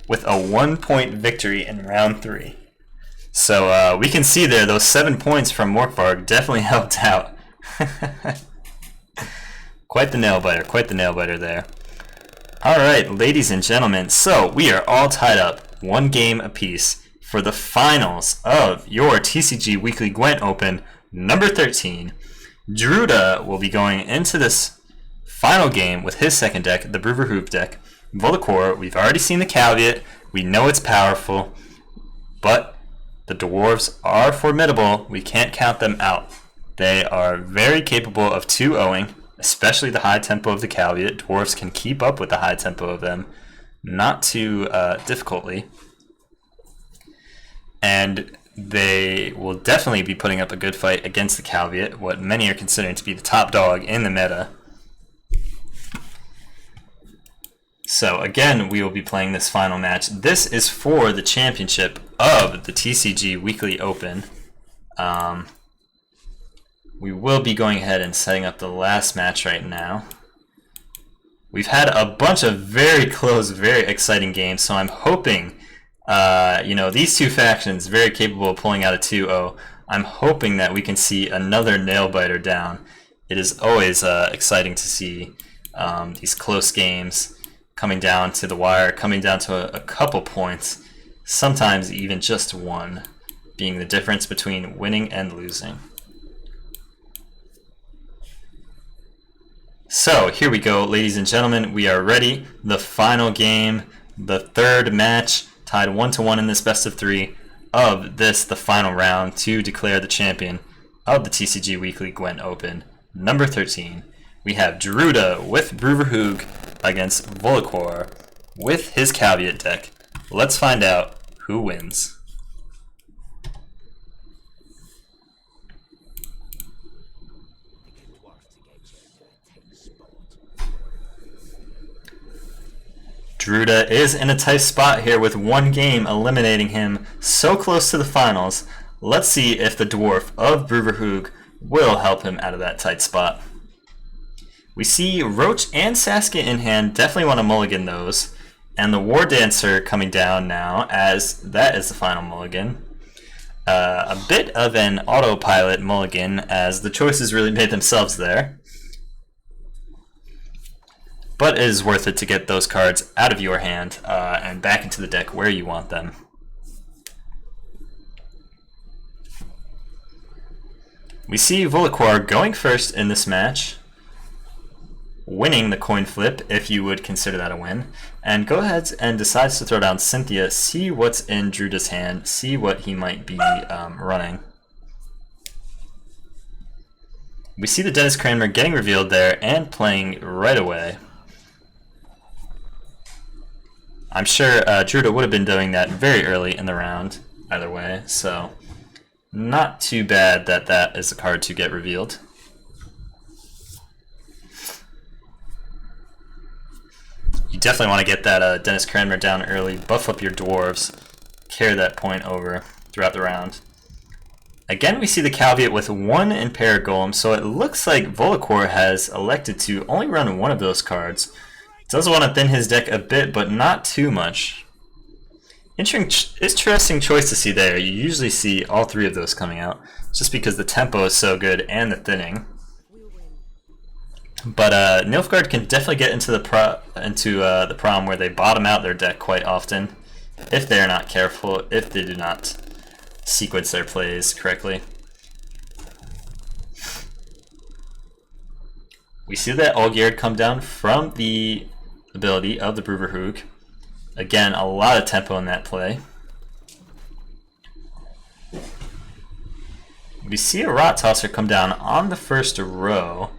with a 1-point victory in round 3. So we can see there those 7 points from Morkvarg definitely helped out. Quite the nail-biter there. Alright, ladies and gentlemen, so we are all tied up 1 game apiece for the finals of your TCG Weekly Gwent Open number 13. Druida will be going into this final game with his second deck, the Bruverhoop deck. Volacor, we've already seen the Calviet, we know it's powerful, but the dwarves are formidable. We can't count them out. They are very capable of 2-0ing, especially the high tempo of the Calviet. Dwarves can keep up with the high tempo of them, not too difficultly. And they will definitely be putting up a good fight against the Calviet, what many are considering to be the top dog in the meta. So again, we will be playing this final match. This is for the championship of the TCG Weekly Open. We will be going ahead and setting up the last match right now. We've had a bunch of very close, very exciting games, so I'm hoping, these 2 factions very capable of pulling out a 2-0. I'm hoping that we can see another nail-biter down. It is always exciting to see these close games coming down to the wire, coming down to a couple points, sometimes even just 1, being the difference between winning and losing. So here we go, ladies and gentlemen, we are ready. The final game, the 3rd match, tied 1-1 in this best of 3 of this, the final round, to declare the champion of the TCG Weekly Gwent Open number 13. We have Druida with Bruverhoog against Volacor with his Calviet deck. Let's find out who wins. Druida is in a tight spot here with 1 game eliminating him so close to the finals. Let's see if the Dwarf of Bruverhoog will help him out of that tight spot. We see Roach and Saskia in hand, definitely want to mulligan those. And the War Dancer coming down now, as that is the final mulligan. A bit of an autopilot mulligan, as the choices really made themselves there. But it is worth it to get those cards out of your hand and back into the deck where you want them. We see Volacor going first in this match. winning the coin flip, if you would consider that a win, and go ahead and decides to throw down Cynthia, see what's in Druda's hand, see what he might be running. We see the Dennis Cranmer getting revealed there and playing right away. I'm sure Druda would have been doing that very early in the round, either way, so not too bad that that is a card to get revealed. You definitely want to get that Dennis Cranmer down early, buff up your dwarves, carry that point over throughout the round. Again, we see the caveat with one Impaired Golem, so it looks like Volacor has elected to only run one of those cards. Does want to thin his deck a bit, but not too much. Interesting choice to see there. You usually see all three of those coming out, just because the tempo is so good and the thinning. But Nilfgaard can definitely get into the problem where they bottom out their deck quite often, if they're not careful, if they do not sequence their plays correctly. We see that Olgierd come down from the ability of the Bruverhoog. Again, a lot of tempo in that play. We see a Rot Tosser come down on the first row.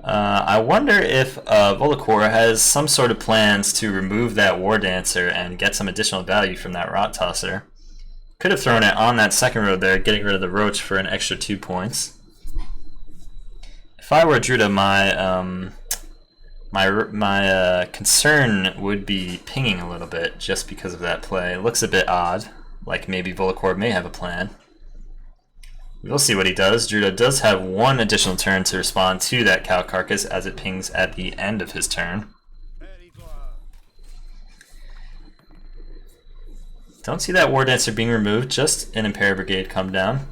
I wonder if Volacor has some sort of plans to remove that War Dancer and get some additional value from that Rot Tosser. Could have thrown it on that second row there, getting rid of the Roach for an extra 2 points. If I were Druda, my concern would be pinging a little bit just because of that play. It looks a bit odd, like maybe Volacor may have a plan. We'll see what he does. Druda does have one additional turn to respond to that Cow Carcass as it pings at the end of his turn. Don't see that War Dancer being removed, just an Imperial Brigade come down.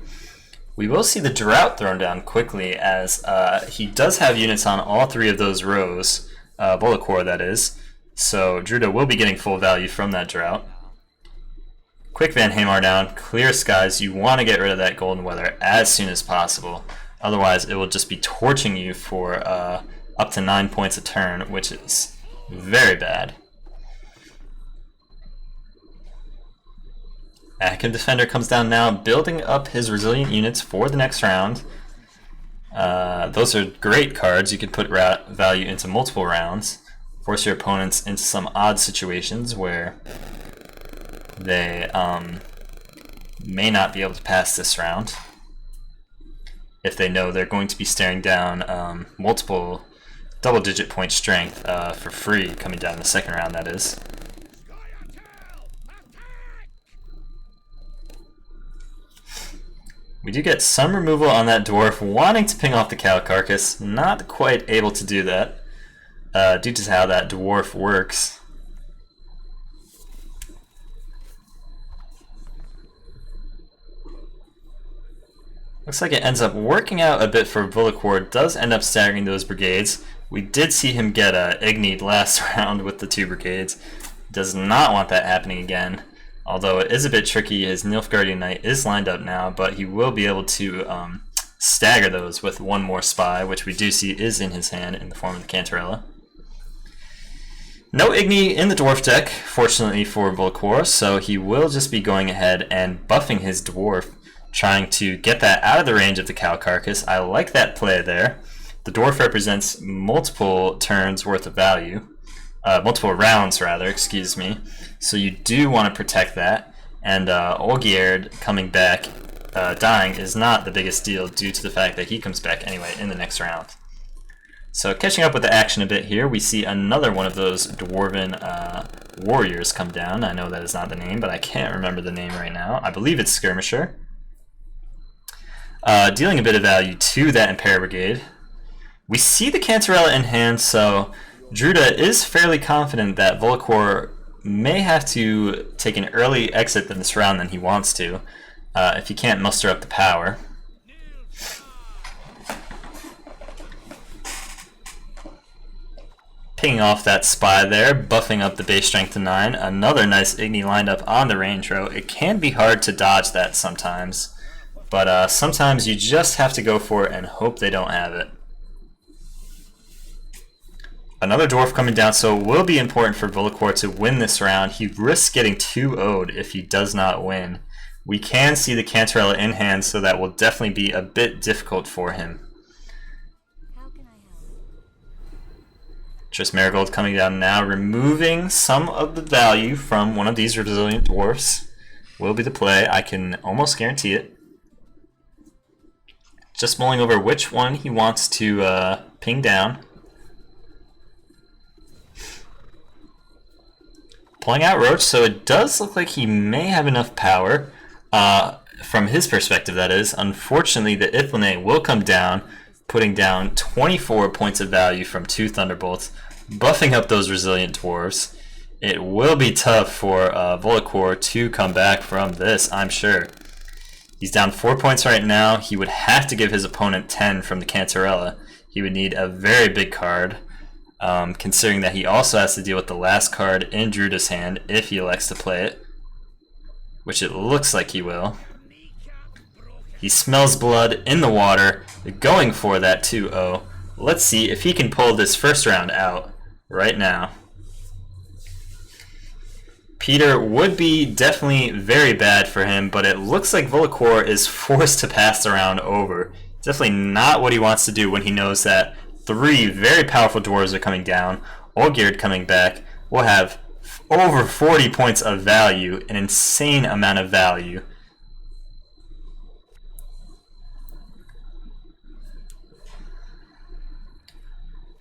We will see the Drought thrown down quickly as he does have units on all three of those rows, Volacor that is, so Druda will be getting full value from that Drought. Quick Van Hamar down, clear skies. You want to get rid of that Golden Weather as soon as possible. Otherwise, it will just be torching you for up to 9 points a turn, which is very bad. Active Defender comes down now, building up his resilient units for the next round. Those are great cards. You can put value into multiple rounds, force your opponents into some odd situations where they may not be able to pass this round if they know they're going to be staring down multiple double-digit point strength for free coming down in the second round, that is. We do get some removal on that Dwarf, wanting to ping off the Cow Carcass, not quite able to do that due to how that Dwarf works. Looks like it ends up working out a bit for Volacor. Does end up staggering those brigades. We did see him get Ignied last round with the 2 brigades. Does not want that happening again. Although it is a bit tricky, his Nilfgaardian Knight is lined up now, but he will be able to stagger those with one more Spy, which we do see is in his hand in the form of the Cantarella. No Igni in the Dwarf deck, fortunately for Volacor, so he will just be going ahead and buffing his Dwarf, trying to get that out of the range of the Cow Carcass. I like that play there. The Dwarf represents multiple turns worth of value. Multiple rounds, rather, excuse me. So you do want to protect that. And Olgierd coming back, dying, is not the biggest deal due to the fact that he comes back anyway in the next round. So catching up with the action a bit here, we see another one of those Dwarven warriors come down. I know that is not the name, but I can't remember the name right now. I believe it's Skirmisher. Dealing a bit of value to that Imperial Brigade. We see the Cantarella in hand, so Druda is fairly confident that Volacor may have to take an early exit in this round than he wants to, if he can't muster up the power. Picking off that Spy there, buffing up the base strength to 9. Another nice Igni lined up on the range row. It can be hard to dodge that sometimes, but sometimes you just have to go for it and hope they don't have it. Another dwarf coming down, so it will be important for Volacor to win this round. He risks getting 2-0'd if he does not win. We can see the Cantarella in hand, so that will definitely be a bit difficult for him. Just Marigold coming down now, removing some of the value from one of these resilient dwarfs. Will be the play. I can almost guarantee it. Just mulling over which one he wants to ping down. Pulling out Roach, so it does look like he may have enough power. From his perspective, that is. Unfortunately, the Ithlinate will come down, putting down 24 points of value from 2 Thunderbolts, buffing up those resilient dwarves. It will be tough for Volacor to come back from this, I'm sure. He's down 4 points right now. He would have to give his opponent 10 from the Cantarella. He would need a very big card, considering that he also has to deal with the last card in Druida's hand if he elects to play it, which it looks like he will. He smells blood in the water, going for that 2-0. Let's see if he can pull this first round out right now. Peter would be definitely very bad for him, but it looks like Volacor is forced to pass the round over. Definitely not what he wants to do when he knows that 3 very powerful dwarves are coming down. Olgierd coming back will have over 40 points of value, an insane amount of value.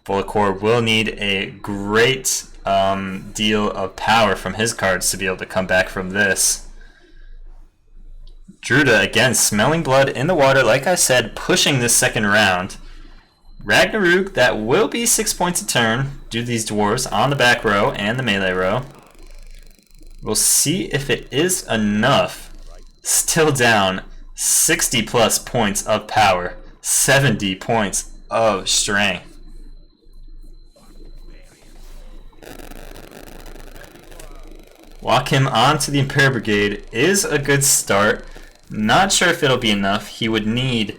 Volacor will need a great deal of power from his cards to be able to come back from this. Druida, again, smelling blood in the water, like I said, pushing this second round. Ragnarok, that will be 6 points a turn due to these dwarves on the back row and the melee row. We'll see if it is enough. Still down 60 plus points of power, 70 points of strength. Walk him onto the Imperial Brigade is a good start. Not sure if it'll be enough. He would need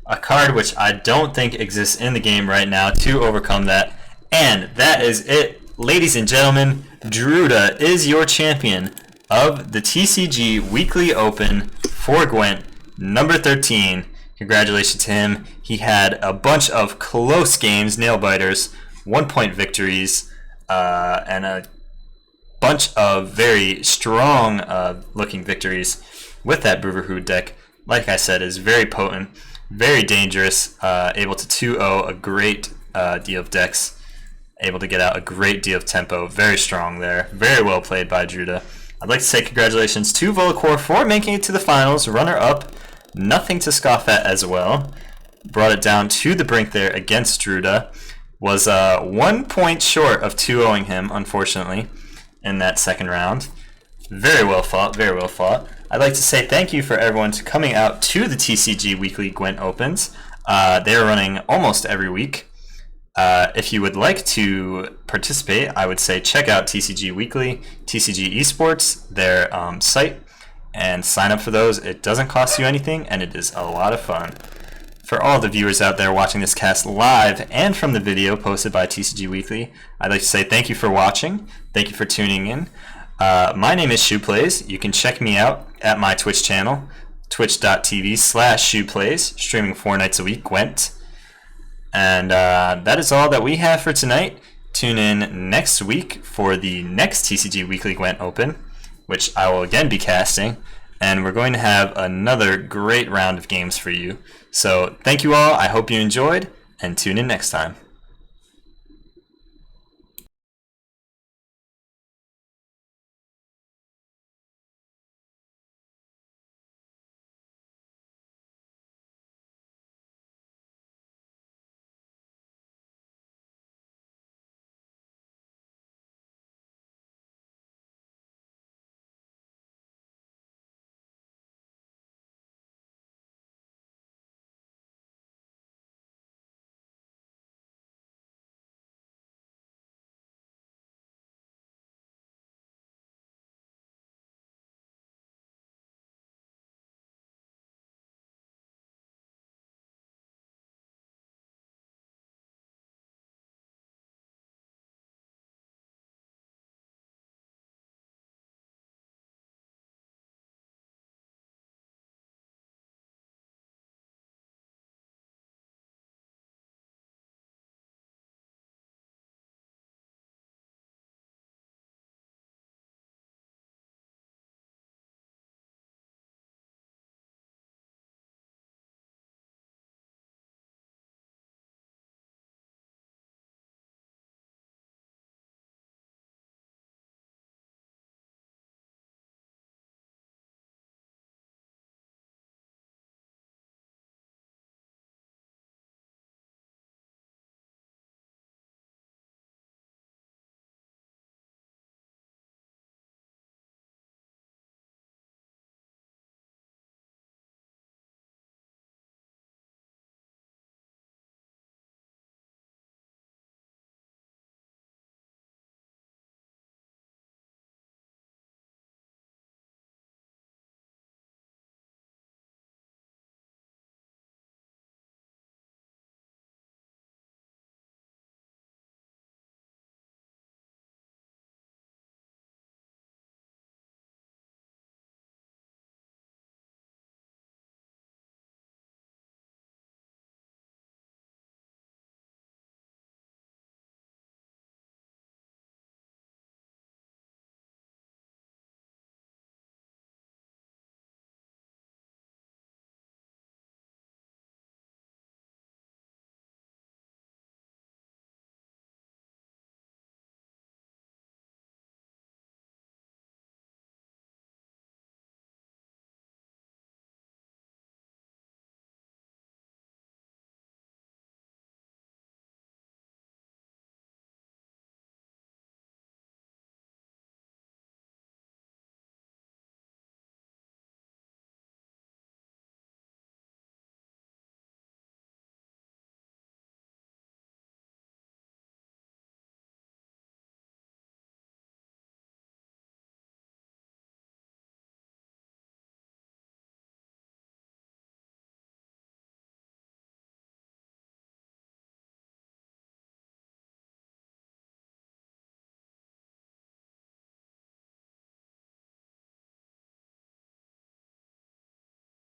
a card which I don't think exists in the game right now to overcome that. And that is it, ladies and gentlemen. Druida is your champion of the TCG Weekly Open for Gwent, number 13. Congratulations to him. He had a bunch of close games, nail-biters, 1-point victories, and a bunch of very strong looking victories with that Brotherhood deck. Like I said, is very potent, very dangerous, able to 2-0 a great deal of decks, able to get out a great deal of tempo, very strong there, very well played by Druida. I'd like to say congratulations to Volacor for making it to the finals, runner-up, nothing to scoff at as well. Brought it down to the brink there against Druida, was 1 point short of 2-0ing him, unfortunately, in that second round. Very well fought, very well fought. I'd like to say thank you for everyone coming out to the TCG Weekly Gwent Opens. They're running almost every week. If you would like to participate, I would say check out TCG Weekly, TCG eSports, their site, and sign up for those. It doesn't cost you anything, and it is a lot of fun. For all the viewers out there watching this cast live and from the video posted by TCG Weekly, I'd like to say thank you for watching. Thank you for tuning in. My name is ShoePlays. You can check me out at my Twitch channel, twitch.tv/ShoePlays, streaming 4 nights a week, Gwent. And that is all that we have for tonight. Tune in next week for the next TCG Weekly Gwent Open, which I will again be casting. And we're going to have another great round of games for you. So thank you all. I hope you enjoyed, and tune in next time.